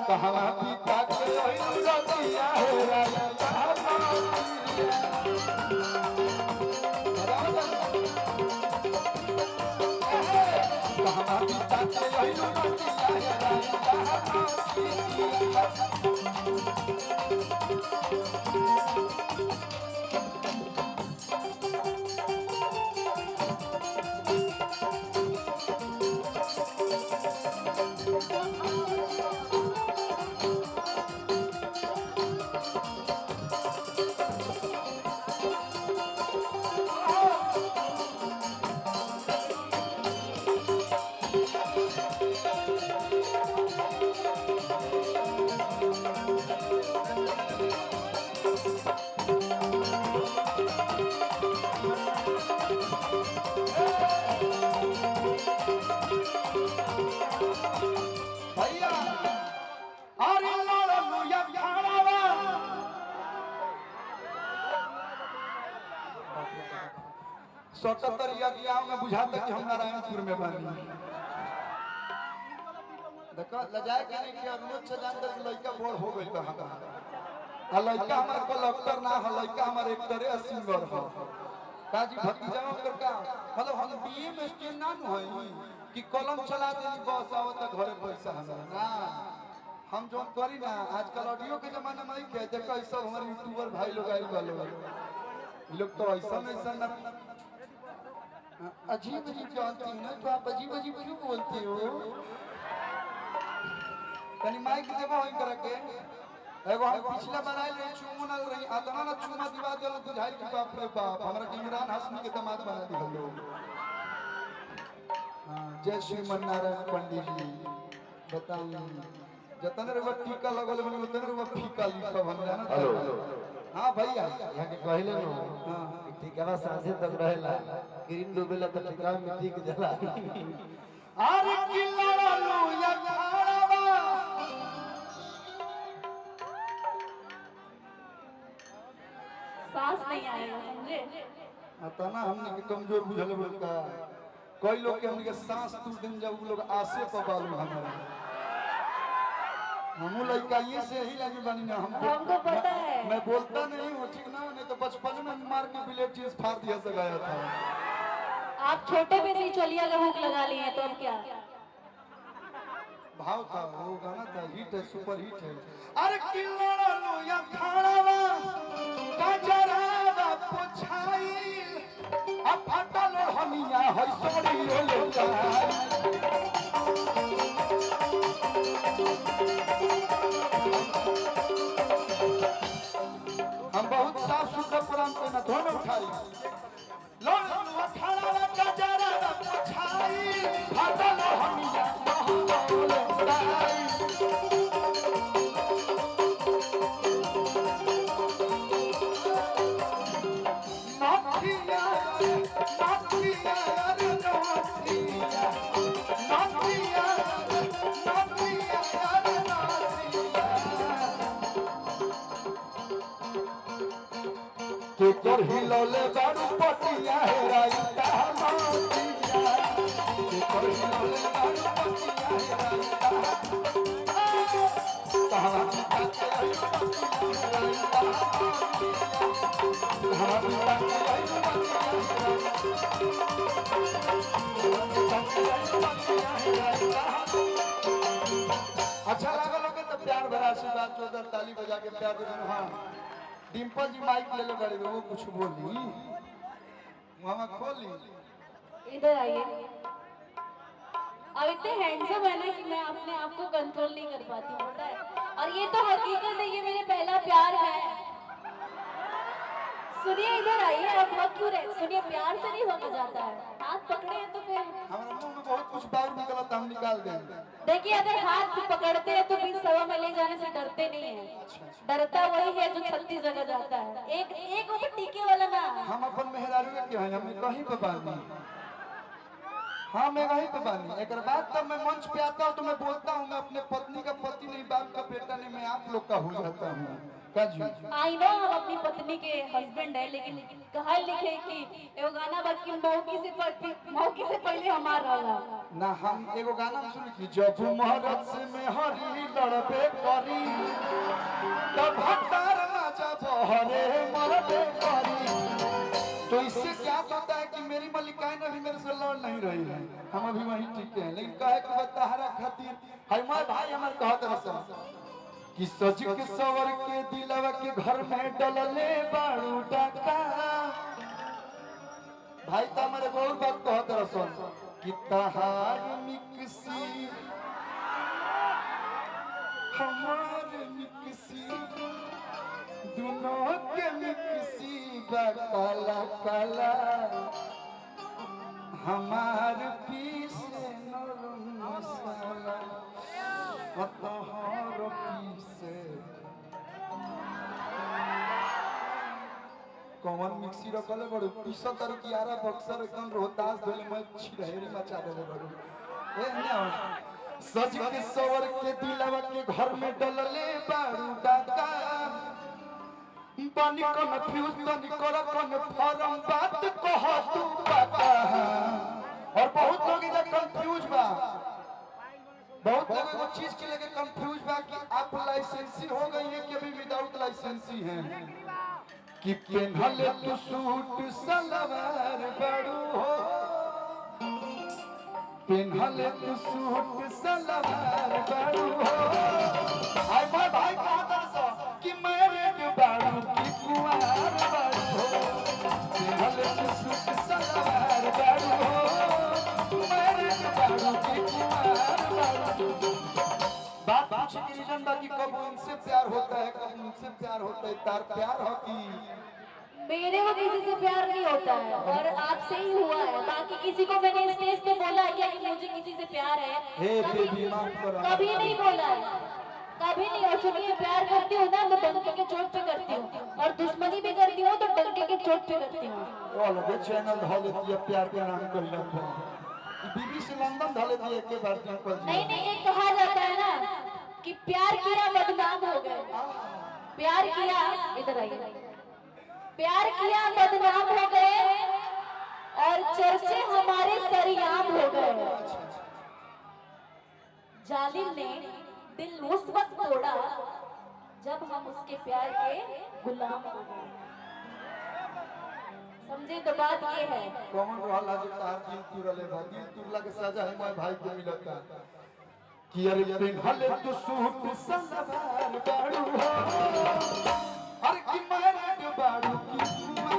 कहवा पिता के रतिया हो राजा कहवा पिता के रतिया हो राजा सततरिया गांव में बुझाता कि हम नारायणपुर में बानी देखो लजाए के नहीं कि अनुज से जानते कि लड़का बोर हो गई तो हम आ लड़का हमार कलेक्टर ना हो लड़का हमार एक्टर है सिंगर हो काजी भतीजा कर का मतलब हम बीए में स्टेन ना होई कि कलम चला देनी बस आओ त घरे पैसा हमरा ना हम जो करी ना आजकल ऑडियो के जमाने में के देखो ई सब हमारे यूट्यूबर भाई लोग आइल वाले लोग तो ऐसा ना अजीब अजीब जानती हो ना तो आप अजीब अजीब क्यों बोलते हो तनी माइक देबो होई करके एगो हम पिछला बनाइल रही चुमनल रही आतना ना चुमा दिवा देल बुझाई कि बाप रे बाप हमरा इमरान हाशमी के दामाद बना दिलो हां जय श्री नारायण पंडित जी बताइए जतने रे टीका लगल बने उतने रे फीका लिखा बन जाना हेलो हां भैया यहां के कहले नो हां टीका साझे तक रहेला किरिन डूबेला त टीका मिट्टी के जला अरे किल्ला लो या खाड़ावा सांस नहीं आएगा समझे अतना हमने के कमजोर बुझल बोलका कई लोग के हमने के सांस तू दिन जब लोग आसे पर बालू हमारा हमू लड़का ये से ही लगी बनी ना हमको पता है मैं बोलता नहीं हूँ ठीक ना नहीं तो बचपन में मार के बिलेट चीज फाड़ दिया से गया था आप छोटे पे से चलिया का हुक लगा लिए हैं तो अब क्या भाव था वो गाना था हिट है सुपर हिट है अरे किल्ला लो या खाड़ावा काजरावा पुछाई आ फटल हमिया है सोड़ी लोका हम बहुत साफ सुथरा पुराण को न धोने उठाई लोन अखाड़ा का जरा पुछाई फटल हमिया के कर हिलौले बारू पटिया है राइता माटिया के कर हिलौले बारू पटिया है राइता कहां पिता के राइता कहां पिता के राइता अच्छा लागल लोग तो प्यार भरा आशीर्वाद चौधर ताली बजा के प्यार दे हां डिंपल जी माइक ले ले बड़े वो कुछ बोली मामा खोली इधर आइए अब इतने हैंडसम है ना कि मैं अपने आप को कंट्रोल नहीं कर पाती पता है और ये तो हकीकत है ये मेरे पहला प्यार है सुनिए इधर आइए आप बहुत क्यों रहे सुनिए प्यार से नहीं होना जाता है हाथ पकड़े हैं तो फिर हमारे मुंह में बहुत कुछ बाहर निकला था हम निकाल देंगे देखिए अगर हाथ पकड़ते हैं तो बीच सभा में ले जाने से डरते नहीं है डरता वही है जो 36 जगह जाता है एक ऊपर टीके वाला ना हम अपन मेहरारू के हैं हमें कहीं पे बानी हाँ मैं कहीं पे बानी एक बात तब मैं मंच पे आता हूँ तो मैं बोलता हूँ मैं अपने पत्नी का पति नहीं बाप का बेटा नहीं मैं आप लोग का हो जाता हूँ का जी। आई नो हम अपनी पत्नी के हस्बैंड है, लेकिन कहा लिखे कि एगो गाना बाकी मौकी से पहले हमारा रहा ना हम एगो गाना सुन की जब मोहरत से में हरी लड़बे करी तब भट्टार राजा बहरे मरबे करी। तो इससे क्या पता है कि मेरी मलिकाएं अभी मेरे से लड़ नहीं रही है, हम अभी वहीं ठीक है। लेकिन कहे कि बताहरा खातिर हमारे भाई हमारे कहत रसन कि सज के सवर के दिलवा के घर में डलले बाड़ू डाका। भाई तो हमारे बहुत बात कहत रसन कि तहार मिक्सी हमार मिक्सी दोनों के मिक्सी बा काला काला हमार पीसे नरम मसाला तहार पीसे कौन मिक्सी रखले बड़ू पीसा तर कियारा बक्सर एकदम रोहतास धोले मैं छिड़हेरी मचा देले बड़ू ए ना सज के सवर के दिलवा के घर में डलले बाड़ू डाका पानी कन्फ्यूज तनी कर कन्फर्म बात कह तू पता है। और बहुत लोग इधर कंफ्यूज बा, बहुत लोग एगो चीज के लेके कंफ्यूज बा कि आप लाइसेंसी हो गई है कि अभी विदाउट लाइसेंसी हैं। कि पेन्हले तू सूट सलवार बड़ू हो पेन्हले तू सूट सलवार बड़ू हो। आई मैं भाई कहा था कि मैरिड बाड़ू की कुंवार बाड़ू हो पेन्हले तू सूट सलवार बाड़ू हो मैरिड बाड़ू की कुंवार बाड़ू। बात पूछने की रीजन बाकी कब उनसे प्यार होता है कब उनसे प्यार होता है। तार प्यार हो कि मेरे को किसी से प्यार नहीं होता है और आपसे ही हुआ है। बाकी किसी को मैंने स्टेज पे बोला है क्या कि मुझे किसी से प्यार है? हे बेबी माफ करो कभी नहीं बोला है, कभी नहीं। और चूंकि प्यार करती हूँ ना तो डंके के चोट पे करती हूँ और दुश्मनी भी करती हूँ तो डंके के चोट पे करती हूँ। वो अलग चैनल ढा लेती है प्यार के नाम कर लेते हैं बीबी से लंदन ढा लेती है एक बार अंकल जी। नहीं एक कहा जाता है ना कि प्यार किया बदनाम हो गए। प्यार किया इधर आइए प्यार किया बदनाम हो गए और चर्चे हमारे सरेआम हो गए। जालिम ने दिल उस वक्त तोड़ा जब हम उसके प्यार के गुलाम हो गए। समझे तो बात ये है। कौन रहला जो तार दिल तुरले बा दिल तुरला के सजा है मैं भाई के मिलता कि अरे पेन्हले तू सूट सलवार बाड़ू हो अरे कि मैरिड बाड़ू की सुना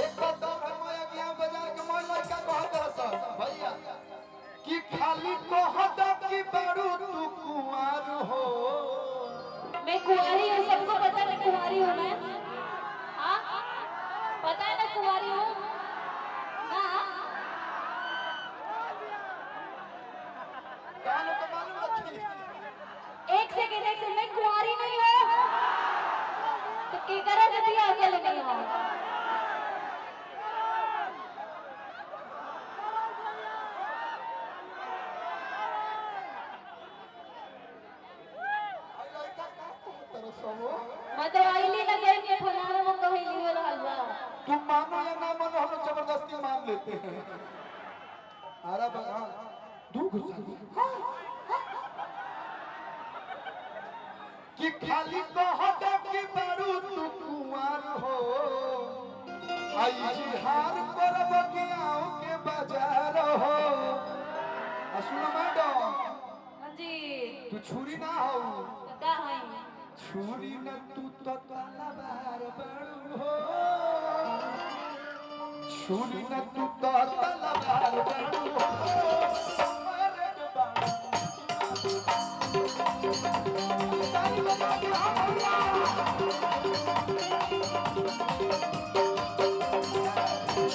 एक दौर है मैं गया बाजार के मोल लड़का कहत रसन भैया कि खाली कहत कि बाड़ू तू कुंवार हो। मैं कुंवारी हूँ, सबको पता है कुंवारी हूँ मैं। हाँ पता है मैं कुंवारी हूँ ना। एक सेकंड मैं कुंवारी नहीं हूँ तो की करा जब ये अकेले नहीं हो। मतलब आईली लगे के फलाना वो कहीं नहीं हो रहा बा। तुम मानो या ना मानो हम लोग जबरदस्ती मान लेते हैं। आरा बगा दू गुस्सा कि खाली कहत कि बारू तू कुंवार हो आई जिहार करब गाँव के बाजार हो। सुनो मैडम हाँ जी तू छुरी ना हो का है छुरी न तू तो तलवार बारू हो छुरी न तू तो तलवार बारू हो मैरिड बारू ताली बजा के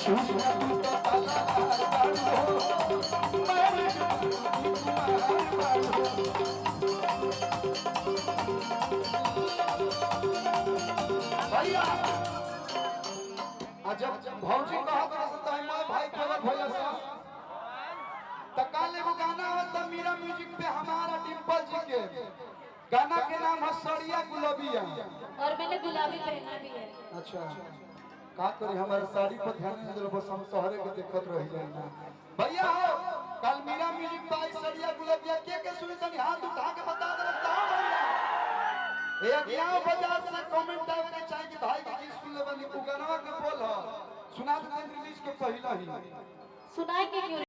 छुरी न तू तो तलवार बारू हो मैरिड बारू भैया जब भौजी कहत रहे तो मैं भाई खबर भैया से त काल एगो एगो गाना होता मीरा म्यूजिक पे हमारा डिम्पल जी के गाना के नाम है सड़िया गुलाबिया। और मैंने गुलाबी पहना भी है। अच्छा का करी हमारे साड़ी पर ध्यान नहीं दिलो, बस हम तोहरे के देखत रह जाए ना भैया हो। कल मीरा म्यूजिक बाई सड़िया गुलाबिया के सुनी तनी हाथ उठा के बता दे रहा भैया। एक यहाँ बाजार से कमेंट आवे के चाहिए कि भाई के गीत सुन ले बनी उ गाना के बोल सुना दे रिलीज के पहला ही सुनाएंगे क्यों।